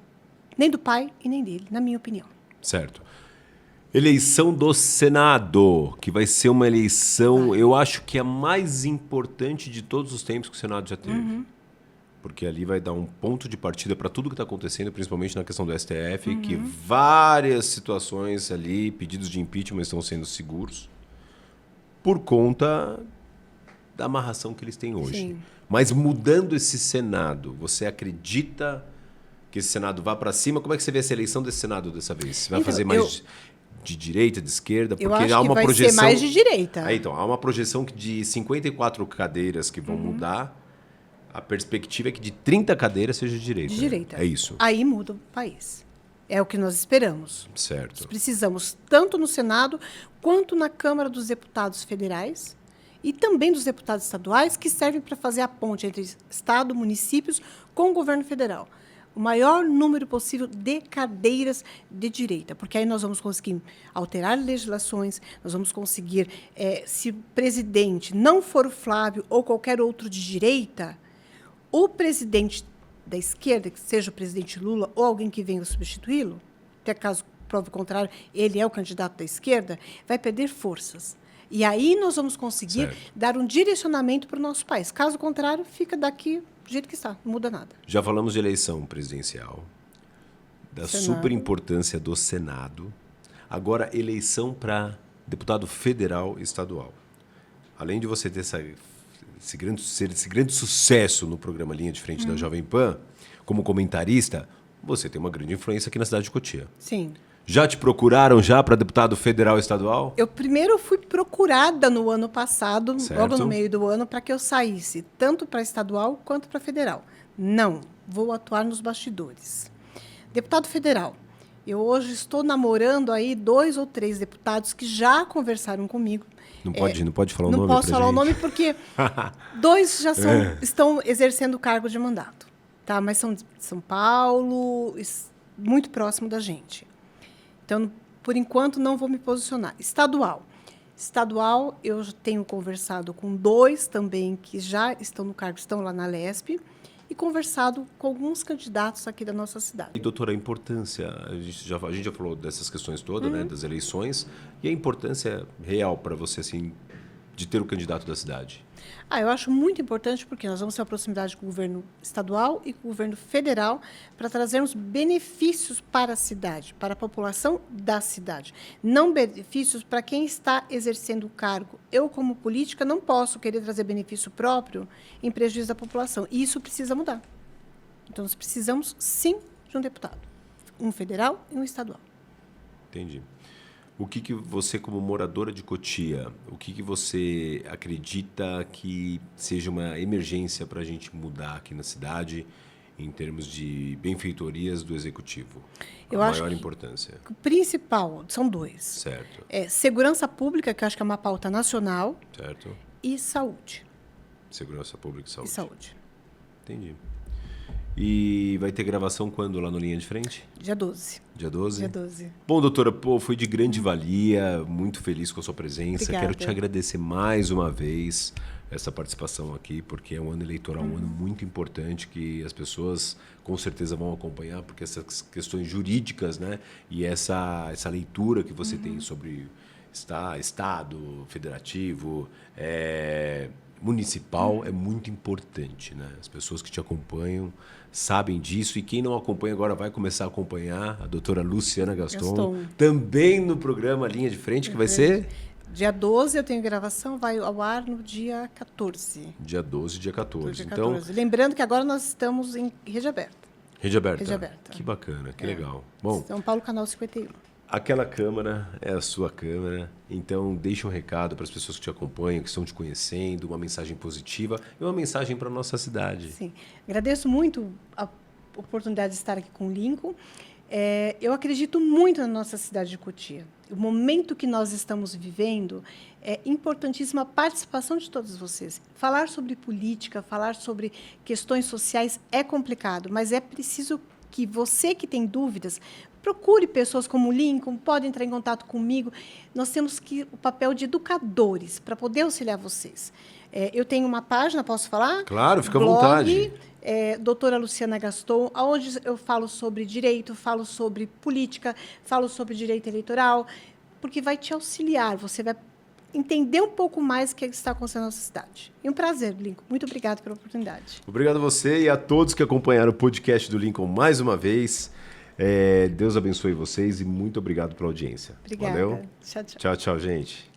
nem do pai e nem dele, na minha opinião. Certo. Eleição do Senado, que vai ser uma eleição, eu acho que é a mais importante de todos os tempos que o Senado já teve. Porque ali vai dar um ponto de partida para tudo que está acontecendo, principalmente na questão do STF, que várias situações ali, pedidos de impeachment estão sendo seguros por conta da amarração que eles têm hoje. Sim. Mas mudando esse Senado, você acredita que esse Senado vá para cima? Como é que você vê essa eleição desse Senado dessa vez? Você vai fazer mais de direita, de esquerda? Porque Eu acho há uma que vai projeção... ser mais de direita. Aí, então, há uma projeção de 54 cadeiras que vão mudar. A perspectiva é que de 30 cadeiras seja de direita. De direita. É isso. Aí muda o país. É o que nós esperamos. Certo. Nós precisamos, tanto no Senado, quanto na Câmara dos Deputados Federais e também dos deputados estaduais, que servem para fazer a ponte entre Estado, municípios, com o governo federal. O maior número possível de cadeiras de direita, porque aí nós vamos conseguir alterar legislações, nós vamos conseguir, se o presidente não for o Flávio ou qualquer outro de direita, o presidente da esquerda, que seja o presidente Lula ou alguém que venha substituí-lo, até caso prove o contrário, ele é o candidato da esquerda, vai perder forças. E aí nós vamos conseguir dar um direcionamento para o nosso país. Caso contrário, fica daqui do jeito que está, não muda nada. Já falamos de eleição presidencial, da super importância do Senado. Agora, eleição para deputado federal e estadual. Além de você ter esse grande sucesso no programa Linha de Frente da Jovem Pan, como comentarista, você tem uma grande influência aqui na cidade de Cotia. Sim. Já te procuraram já para deputado federal e estadual? Eu primeiro fui procurada no ano passado, logo no meio do ano, para que eu saísse, tanto para estadual quanto para federal. Não, vou atuar nos bastidores. Deputado federal, eu hoje estou namorando aí 2 ou 3 deputados que já conversaram comigo. Não pode falar o nome. Não posso falar o nome porque 2 já estão exercendo o cargo de mandato, tá? Mas são de São Paulo, muito próximo da gente. Então, por enquanto, não vou me posicionar. Estadual. Estadual, eu tenho conversado com 2 também que já estão no cargo, estão lá na Lesp, e conversado com alguns candidatos aqui da nossa cidade. E, doutora, a importância, a gente já falou dessas questões todas, né, das eleições, e a importância real para você, assim, de ter o candidato da cidade? Eu acho muito importante porque nós vamos ter uma proximidade com o governo estadual e com o governo federal para trazermos benefícios para a cidade, para a população da cidade. Não benefícios para quem está exercendo o cargo. Eu, como política, não posso querer trazer benefício próprio em prejuízo da população. E isso precisa mudar. Então, nós precisamos, sim, de um deputado. Um federal e um estadual. Entendi. O que você, como moradora de Cotia, o que você acredita que seja uma emergência para a gente mudar aqui na cidade em termos de benfeitorias do Executivo? Eu acho maior importância. O principal, são 2. Certo. Segurança pública, que eu acho que é uma pauta nacional. Certo. E saúde. Segurança pública e saúde. E saúde. Entendi. E vai ter gravação quando lá no Linha de Frente? Dia 12. Dia 12? Dia 12. Bom, doutora, foi de grande valia, muito feliz com a sua presença. Obrigada. Quero te agradecer mais uma vez essa participação aqui, porque é um ano eleitoral, um ano muito importante que as pessoas com certeza vão acompanhar, porque essas questões jurídicas, né, e essa leitura que você tem sobre Estado, federativo, municipal é muito importante, né? As pessoas que te acompanham sabem disso e quem não acompanha agora vai começar a acompanhar a doutora Luciana Gaston. Também no programa Linha de Frente, que vai ser... Dia 12 eu tenho gravação, vai ao ar no dia 14. Dia 12 e dia 14. Dia então, 14. Lembrando que agora nós estamos em Rede Aberta. Rede Aberta. Rede Aberta. Que bacana, que legal. Bom, São Paulo, Canal 51. aquela câmera é a sua câmera, então deixa um recado para as pessoas que te acompanham, que estão te conhecendo, uma mensagem positiva e uma mensagem para a nossa cidade. Sim. Agradeço muito a oportunidade de estar aqui com o Lincoln. Eu acredito muito na nossa cidade de Cotia. O momento que nós estamos vivendo é importantíssima a participação de todos vocês. Falar sobre política, falar sobre questões sociais é complicado, mas é preciso que você que tem dúvidas procure pessoas como o Lincoln, pode entrar em contato comigo. Nós temos o papel de educadores para poder auxiliar vocês. Eu tenho uma página, posso falar? Claro, fica à vontade. Doutora Luciana Gaston, onde eu falo sobre direito, falo sobre política, falo sobre direito eleitoral, porque vai te auxiliar, você vai entender um pouco mais o que está acontecendo na nossa cidade. E um prazer, Lincoln. Muito obrigada pela oportunidade. Obrigado a você e a todos que acompanharam o podcast do Lincoln mais uma vez. Deus abençoe vocês e muito obrigado pela audiência. Obrigada. Valeu? Tchau, tchau. Tchau, tchau, gente.